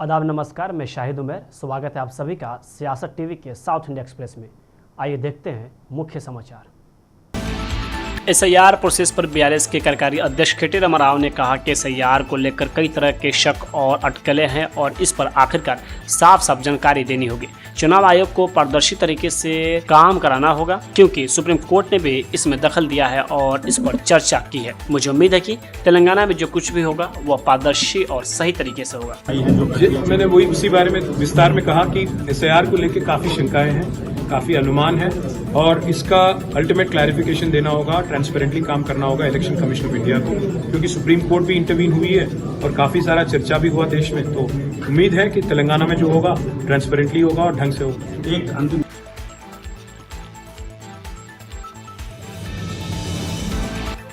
आदाब नमस्कार, मैं शाहिद उमर। स्वागत है आप सभी का सियासत टीवी के साउथ इंडिया एक्सप्रेस में। आइए देखते हैं मुख्य समाचार। एसआईआर प्रोसेस पर बीआरएस के कार्यकारी अध्यक्ष केटी रामाराव ने कहा कि एसआईआर को लेकर कई तरह के शक और अटकलें हैं और इस पर आखिरकार साफ साफ जानकारी देनी होगी। चुनाव आयोग को पारदर्शी तरीके से काम कराना होगा क्योंकि सुप्रीम कोर्ट ने भी इसमें दखल दिया है और इस पर चर्चा की है। मुझे उम्मीद है कि तेलंगाना में जो कुछ भी होगा वह पारदर्शी और सही तरीके से होगा। मैंने वही उसी बारे में विस्तार में कहा कि एसआईआर को लेकर काफी शंकाएं हैं, काफी अनुमान है और इसका अल्टीमेट क्लैरिफिकेशन देना होगा, ट्रांसपेरेंटली काम करना होगा इलेक्शन कमीशन ऑफ इंडिया को, क्योंकि सुप्रीम कोर्ट भी इंटरवीन हुई है और काफी सारा चर्चा भी हुआ देश में। तो उम्मीद है कि तेलंगाना में जो होगा ट्रांसपेरेंटली होगा और ढंग से होगा। एक अंतिम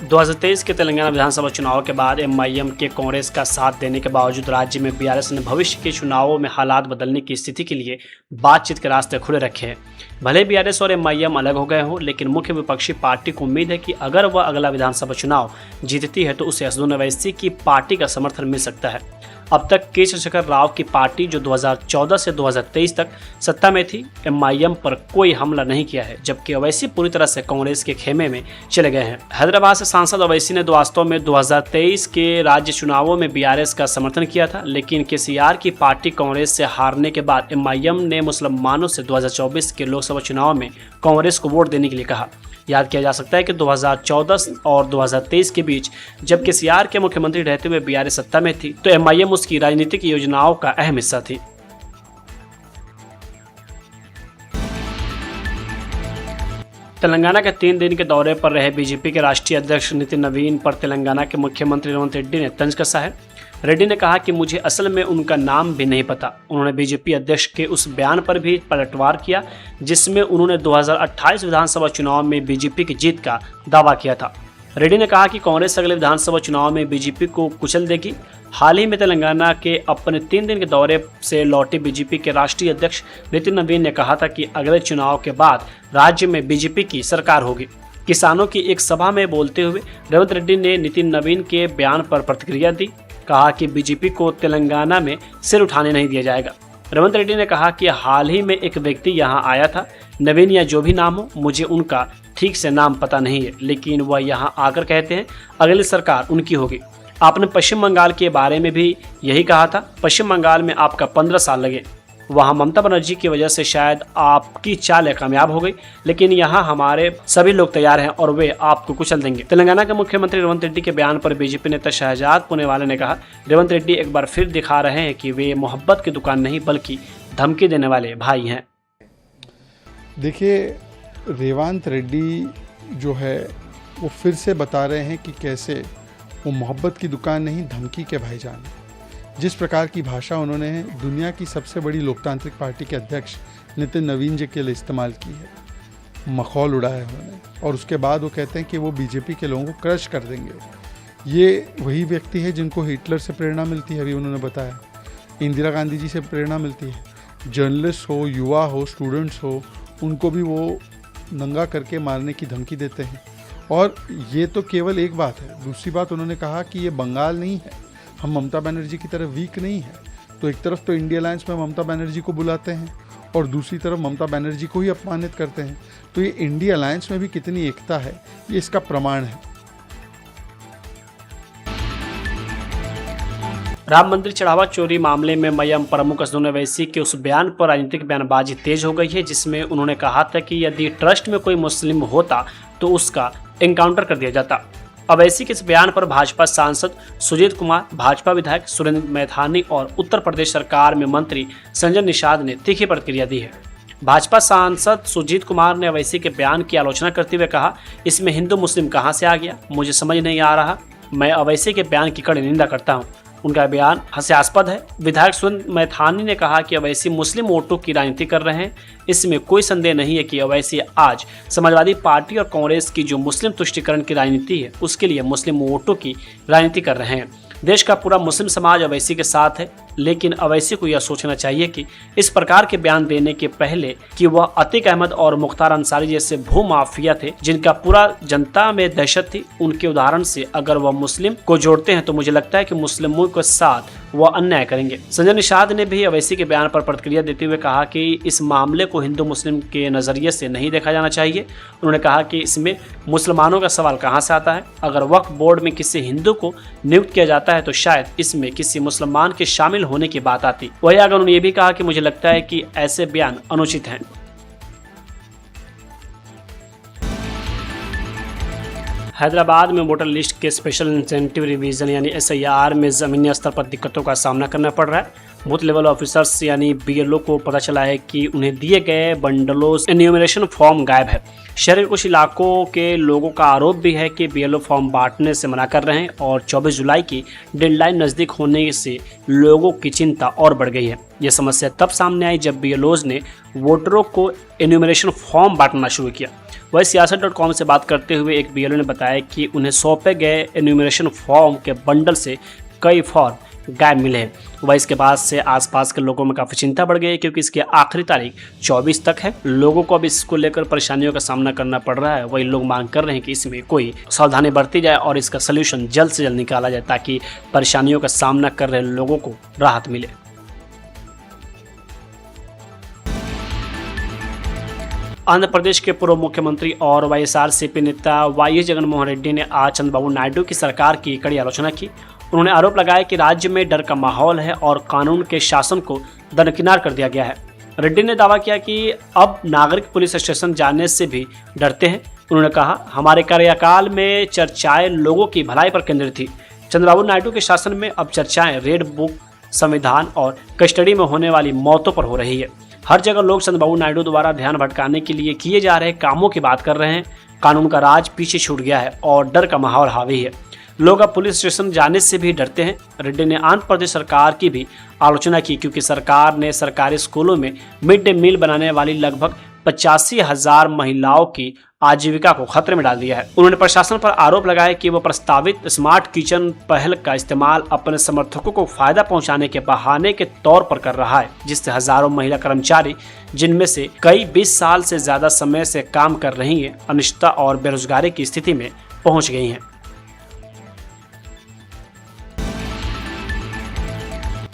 2023 के तेलंगाना विधानसभा चुनाव के बाद एमआईएम के कांग्रेस का साथ देने के बावजूद राज्य में बीआरएस ने भविष्य के चुनावों में हालात बदलने की स्थिति के लिए बातचीत के रास्ते खुले रखे हैं। भले बीआरएस और एमआईएम अलग हो गए हों, लेकिन मुख्य विपक्षी पार्टी को उम्मीद है कि अगर वह अगला विधानसभा चुनाव जीतती है तो उसे असदुद्दीन ओवैसी की पार्टी का समर्थन मिल सकता है। अब तक के चंद्रशेखर राव की पार्टी जो 2014 से 2023 तक सत्ता में थी, एमआईएम पर कोई हमला नहीं किया है, जबकि ओवैसी पूरी तरह से कांग्रेस के खेमे में चले गए हैं। हैदराबाद से सांसद ओवैसी ने वास्तव में 2023 के राज्य चुनावों में बीआरएस का समर्थन किया था, लेकिन केसीआर की पार्टी कांग्रेस से हारने के बाद एमआईएम ने मुसलमानों से 2024 के लोकसभा चुनाव में कांग्रेस को वोट देने के लिए कहा। याद किया जा सकता है कि 2014 और 2023 के बीच जब केसीआर के मुख्यमंत्री रहते हुए बीआरएस सत्ता में थी तो एमआईएम उसकी राजनीतिक योजनाओं का अहम हिस्सा थी। तेलंगाना के 3 दिन के दौरे पर रहे बीजेपी के राष्ट्रीय अध्यक्ष नितिन नवीन पर तेलंगाना के मुख्यमंत्री रेवंत रेड्डी ने तंज कसा है। रेड्डी ने कहा कि मुझे असल में उनका नाम भी नहीं पता। उन्होंने बीजेपी अध्यक्ष के उस बयान पर भी पलटवार किया जिसमें उन्होंने 2028 विधानसभा चुनाव में बीजेपी की जीत का दावा किया था। रेड्डी ने कहा कि कांग्रेस अगले विधानसभा चुनाव में बीजेपी को कुचल देगी। हाल ही में तेलंगाना के अपने 3 दिन के दौरे से लौटे बीजेपी के राष्ट्रीय अध्यक्ष नितिन नवीन ने कहा था कि अगले चुनाव के बाद राज्य में बीजेपी की सरकार होगी। किसानों की एक सभा में बोलते हुए रेवंत रेड्डी ने नितिन नवीन के बयान पर प्रतिक्रिया दी। कहा कि बीजेपी को तेलंगाना में सिर उठाने नहीं दिया जाएगा। रेवंत रेड्डी ने कहा कि हाल ही में एक व्यक्ति यहां आया था, नवीन या जो भी नाम हो, मुझे उनका ठीक से नाम पता नहीं है, लेकिन वह यहां आकर कहते हैं अगली सरकार उनकी होगी। आपने पश्चिम बंगाल के बारे में भी यही कहा था। पश्चिम बंगाल में आपका 15 साल लगे, वहां ममता बनर्जी की वजह से शायद आपकी चाल कामयाब हो गई, लेकिन यहां हमारे सभी लोग तैयार हैं और वे आपको कुचल देंगे। तेलंगाना के मुख्यमंत्री रेवंत रेड्डी के बयान पर बीजेपी नेता शहजाद पुनेवाला ने कहा, रेवंत रेड्डी एक बार फिर दिखा रहे हैं कि वे मोहब्बत की दुकान नहीं बल्कि धमकी देने वाले भाई हैं। देखिए, रेवंत रेड्डी जो है वो फिर से बता रहे हैं कि कैसे वो मोहब्बत की दुकान नहीं धमकी के भाईजान हैं। जिस प्रकार की भाषा उन्होंने दुनिया की सबसे बड़ी लोकतांत्रिक पार्टी के अध्यक्ष नितिन नवीन जी के लिए इस्तेमाल की है, मखौल उड़ाया उन्होंने, और उसके बाद वो कहते हैं कि वो बीजेपी के लोगों को क्रश कर देंगे। ये वही व्यक्ति है जिनको हिटलर से प्रेरणा मिलती है, अभी उन्होंने बताया, इंदिरा गांधी जी से प्रेरणा मिलती है। जर्नलिस्ट हो, युवा हो, स्टूडेंट्स हो, उनको भी वो नंगा करके मारने की धमकी देते हैं। और ये तो केवल एक बात है। दूसरी बात उन्होंने कहा कि ये बंगाल नहीं है, हम ममता बनर्जी की तरफ वीक नहीं है। तो एक तरफ तो इंडिया अलायंस में ममता बनर्जी को बुलाते हैं और दूसरी तरफ ममता बनर्जी को ही अपमानित करते हैं। तो ये इंडिया अलायंस में भी कितनी एकता है, ये इसका प्रमाण है। राम मंदिर चढ़ावा चोरी मामले में एमआईएम प्रमुख असदुद्दीन ओवैसी के उस बयान पर राजनीतिक बयानबाजी तेज हो गई है जिसमें उन्होंने कहा था कि यदि ट्रस्ट में कोई मुस्लिम होता तो उसका एनकाउंटर कर दिया जाता। ओवैसी के इस बयान पर भाजपा सांसद सुजीत कुमार, भाजपा विधायक सुरेंद्र मैथानी और उत्तर प्रदेश सरकार में मंत्री संजय निषाद ने तीखी प्रतिक्रिया दी है। भाजपा सांसद सुजीत कुमार ने ओवैसी के बयान की आलोचना करते हुए कहा, इसमें हिंदू मुस्लिम कहां से आ गया, मुझे समझ नहीं आ रहा। मैं ओवैसी के बयान की कड़ी निंदा करता हूं। उनका बयान हास्यास्पद है। विधायक सुरेंद्र मैथानी ने कहा कि ओवैसी मुस्लिम वोटों की राजनीति कर रहे हैं। इसमें कोई संदेह नहीं है कि ओवैसी आज समाजवादी पार्टी और कांग्रेस की जो मुस्लिम तुष्टीकरण की राजनीति है उसके लिए मुस्लिम वोटों की राजनीति कर रहे हैं। देश का पूरा मुस्लिम समाज ओवैसी के साथ है। लेकिन अवैसी को यह सोचना चाहिए कि इस प्रकार के बयान देने के पहले कि वह अतीक अहमद और मुख्तार अंसारी जैसे भूमाफिया थे जिनका पूरा जनता में दहशत थी, उनके उदाहरण से अगर वह मुस्लिम को जोड़ते हैं तो मुझे लगता है कि मुस्लिमों के साथ वह अन्याय करेंगे। संजय निषाद ने भी अवैसी के बयान पर प्रतिक्रिया देते हुए कहा कि इस मामले को हिंदू मुस्लिम के नज़रिए से नहीं देखा जाना चाहिए। उन्होंने कहा कि इसमें मुसलमानों का सवाल कहाँ से आता है। अगर वक्फ बोर्ड में किसी हिंदू को नियुक्त किया जाता है तो शायद इसमें किसी मुसलमान के शामिल होने की बात आती। वही अगर उन्होंने ये भी कहा कि मुझे लगता है कि ऐसे बयान अनुचित हैं। हैदराबाद में वोटर लिस्ट के स्पेशल इंसेंटिव रिवीजन यानी SIR में ज़मीनी स्तर पर दिक्कतों का सामना करना पड़ रहा है। बूथ लेवल ऑफिसर्स यानी BLO को पता चला है कि उन्हें दिए गए बंडलों एन्यूमरेशन फॉर्म गायब है। शहर के कुछ इलाकों के लोगों का आरोप भी है कि BLO फॉर्म बांटने से मना कर रहे हैं और 24 जुलाई की डेडलाइन नज़दीक होने से लोगों की चिंता और बढ़ गई है। यह समस्या तब सामने आई जब BLOs ने वोटरों को एन्यूमरेशन फॉर्म बांटना शुरू किया। वह siyaasat.com से बात करते हुए एक BLO ने बताया कि उन्हें सौंपे गए एन्यूमरेशन फॉर्म के बंडल से कई फॉर्म गायब मिले हैं। वह इसके बाद से आसपास के लोगों में काफ़ी चिंता बढ़ गई है क्योंकि इसकी आखिरी तारीख 24 तक है। लोगों को अब इसको लेकर परेशानियों का सामना करना पड़ रहा है। वही लोग मांग कर रहे हैं कि इसमें कोई सावधानी बरती जाए और इसका सल्यूशन जल्द से जल्द निकाला जाए ताकि परेशानियों का सामना कर रहे लोगों को राहत मिले। आंध्र प्रदेश के पूर्व मुख्यमंत्री और YSRCP नेता YS जगनमोहन रेड्डी ने आज चंद्रबाबू नायडू की सरकार की कड़ी आलोचना की। उन्होंने आरोप लगाया कि राज्य में डर का माहौल है और कानून के शासन को दरकिनार कर दिया गया है। रेड्डी ने दावा किया कि अब नागरिक पुलिस स्टेशन जाने से भी डरते हैं। उन्होंने कहा, हमारे कार्यकाल में चर्चाएं लोगों की भलाई पर केंद्रित थी। चंद्रबाबू नायडू के शासन में अब चर्चाएं रेड बुक, संविधान और कस्टडी में होने वाली मौतों पर हो रही है। हर जगह लोग चंद्रबाबू नायडू द्वारा ध्यान भटकाने के लिए किए जा रहे कामों की बात कर रहे हैं। कानून का राज पीछे छूट गया है और डर का माहौल हावी है। लोग अब पुलिस स्टेशन जाने से भी डरते हैं। रेड्डी ने आंध्र प्रदेश सरकार की भी आलोचना की क्योंकि सरकार ने सरकारी स्कूलों में मिड डे मील बनाने वाली लगभग 85,000 महिलाओं की आजीविका को खतरे में डाल दिया है। उन्होंने प्रशासन पर आरोप लगाया कि वह प्रस्तावित स्मार्ट किचन पहल का इस्तेमाल अपने समर्थकों को फायदा पहुंचाने के बहाने के तौर पर कर रहा है, जिससे हजारों महिला कर्मचारी, जिनमें से कई 20 साल से ज्यादा समय से काम कर रही हैं, अनिश्चितता और बेरोजगारी की स्थिति में पहुंच गई हैं।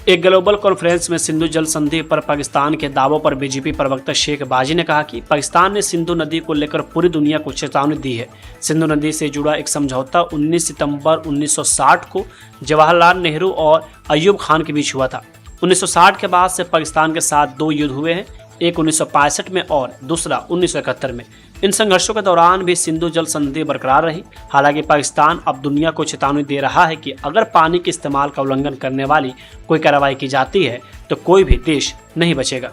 एक ग्लोबल कॉन्फ्रेंस में सिंधु जल संधि पर पाकिस्तान के दावों पर बीजेपी प्रवक्ता शेख बाजी ने कहा कि पाकिस्तान ने सिंधु नदी को लेकर पूरी दुनिया को चेतावनी दी है। सिंधु नदी से जुड़ा एक समझौता 19 सितंबर 1960 को जवाहरलाल नेहरू और अयूब खान के बीच हुआ था। 1960 के बाद से पाकिस्तान के साथ 2 युद्ध हुए हैं, एक 1965 में और दूसरा 1971 में। इन संघर्षों के दौरान भी सिंधु जल संधि बरकरार रही। हालांकि पाकिस्तान अब दुनिया को चेतावनी दे रहा है कि अगर पानी के इस्तेमाल का उल्लंघन करने वाली कोई कार्रवाई की जाती है तो कोई भी देश नहीं बचेगा।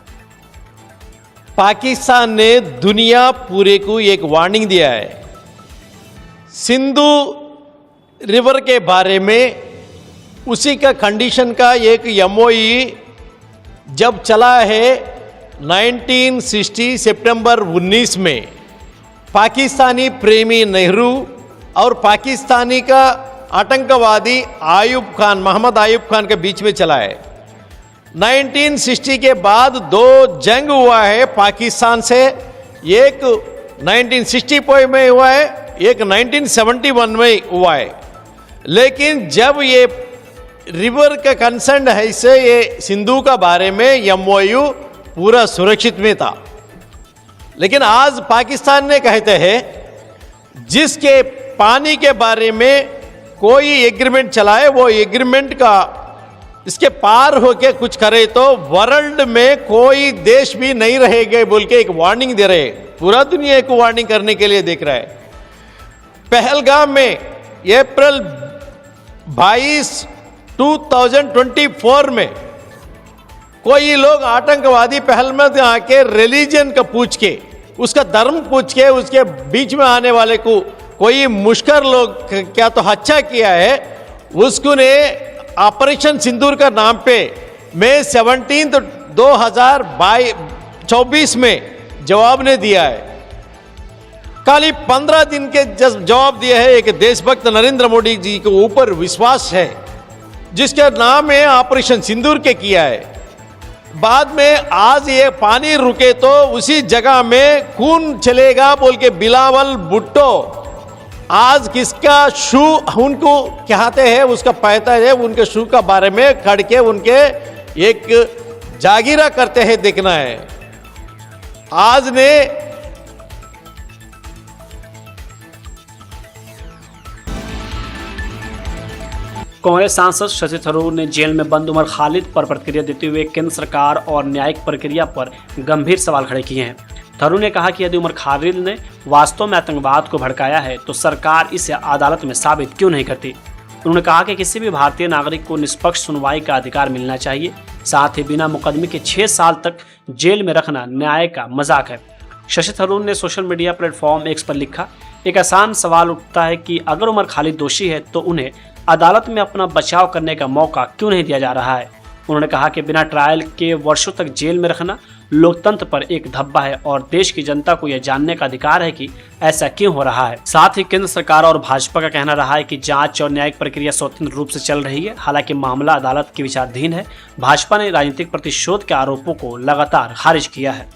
पाकिस्तान ने दुनिया पूरे को एक वार्निंग दिया है। सिंधु रिवर के बारे में उसी का कंडीशन का एक MOU जब चला है 1960 सितंबर 19 में पाकिस्तानी प्रेमी नेहरू और पाकिस्तानी का आतंकवादी आयूब खान, मोहम्मद आयूब खान के बीच में चला है। 1960 के बाद 2 जंग हुआ है पाकिस्तान से, एक 1960 में हुआ है, एक 1971 में हुआ है। लेकिन जब ये रिवर का कंसर्न है से ये सिंधु का बारे में MOU पूरा सुरक्षित में था। लेकिन आज पाकिस्तान ने कहते हैं जिसके पानी के बारे में कोई एग्रीमेंट चलाए वो एग्रीमेंट का इसके पार होके कुछ करे तो वर्ल्ड में कोई देश भी नहीं रहेगा बोल के एक वार्निंग दे रहे। पूरा दुनिया को वार्निंग करने के लिए देख रहा है। पहलगाम में अप्रैल 22, 2024 में कोई लोग आतंकवादी पहल में आके रिलीजन का पूछ के, उसका धर्म पूछ के, उसके बीच में आने वाले को कोई मुश्किल लोग क्या तो अच्छा किया है, उसको ने ऑपरेशन सिंदूर का नाम पे मई 17, 2024 में जवाब ने दिया है। खाली 15 दिन के जवाब दिए है। एक देशभक्त नरेंद्र मोदी जी के ऊपर विश्वास है, जिसका नाम है ऑपरेशन सिंदूर के किया है। बाद में आज ये पानी रुके तो उसी जगह में खून चलेगा बोल के बिलावल भुट्टो आज किसका शू उनको कहते हैं उसका पता है, उनके शू का बारे में खड़ के उनके एक जागीरा करते हैं देखना है। आज ने कांग्रेस सांसद शशि थरूर ने जेल में बंद उमर खालिद पर प्रतिक्रिया देते हुए केंद्र सरकार और न्यायिक प्रक्रिया पर गंभीर सवाल खड़े किए हैं। थरूर ने कहा कि यदि उमर खालिद ने वास्तव में आतंकवाद को भड़काया है तो सरकार इसे अदालत में साबित क्यों नहीं करती। उन्होंने कहा कि किसी भी भारतीय नागरिक को निष्पक्ष सुनवाई का अधिकार मिलना चाहिए, साथ ही बिना मुकदमे के 6 साल तक जेल में रखना न्याय का मजाक है। शशि थरूर ने सोशल मीडिया प्लेटफॉर्म एक्स पर लिखा, एक आसान सवाल उठता है कि अगर उमर खालिद दोषी है तो उन्हें अदालत में अपना बचाव करने का मौका क्यों नहीं दिया जा रहा है। उन्होंने कहा कि बिना ट्रायल के वर्षों तक जेल में रखना लोकतंत्र पर एक धब्बा है और देश की जनता को यह जानने का अधिकार है कि ऐसा क्यों हो रहा है। साथ ही केंद्र सरकार और भाजपा का कहना रहा है कि जांच और न्यायिक प्रक्रिया स्वतंत्र रूप से चल रही है। हालांकि मामला अदालत के विचाराधीन है। भाजपा ने राजनीतिक प्रतिशोध के आरोपों को लगातार खारिज किया है।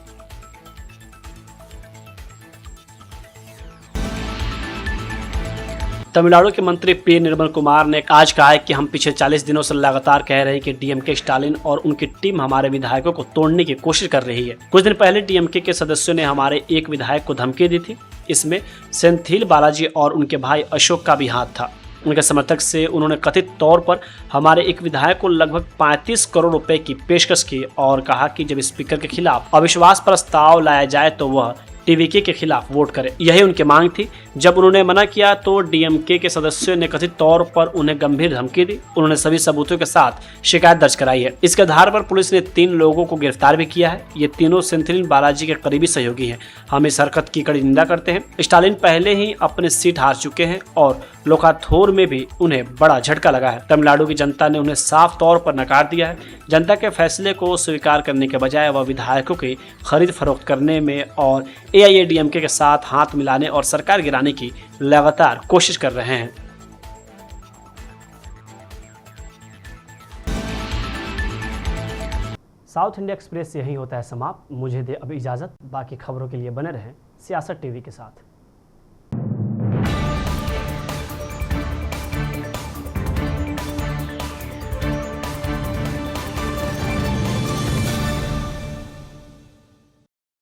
तमिलनाडु के मंत्री पी निर्मल कुमार ने आज कहा है कि हम पिछले 40 दिनों से लगातार कह रहे हैं कि डीएमके स्टालिन और उनकी टीम हमारे विधायकों को तोड़ने की कोशिश कर रही है। कुछ दिन पहले डीएमके के सदस्यों ने हमारे एक विधायक को धमकी दी थी। इसमें सेंथिल बालाजी और उनके भाई अशोक का भी हाथ था। उनके समर्थक से उन्होंने कथित तौर पर हमारे एक विधायक को लगभग 35 करोड़ रुपए की पेशकश की और कहा कि जब स्पीकर के खिलाफ अविश्वास प्रस्ताव लाया जाए तो वह टीवीके के खिलाफ वोट करे। यही उनकी मांग थी। जब उन्होंने मना किया तो डीएमके के सदस्यों ने कथित तौर पर उन्हें गंभीर धमकी दी। उन्होंने सभी सबूतों के साथ शिकायत दर्ज कराई है। इसके आधार पर पुलिस ने 3 लोगों को गिरफ्तार भी किया है। ये तीनों सेंथिल बालाजी के करीबी सहयोगी हैं। हम इस हरकत की कड़ी निंदा करते हैं। स्टालिन पहले ही अपनी सीट हार चुके हैं और लोकाथोर में भी उन्हें बड़ा झटका लगा है। तमिलनाडु की जनता ने उन्हें साफ तौर पर नकार दिया है। जनता के फैसले को स्वीकार करने के बजाय वह विधायकों की खरीद फरोख्त करने में और एआईएडीएमके के साथ हाथ मिलाने और सरकार गिराने की लगातार कोशिश कर रहे हैं। साउथ इंडिया एक्सप्रेस यही होता है समाप्त। मुझे दे अब इजाजत। बाकी खबरों के लिए बने रहें सियासत टीवी के साथ।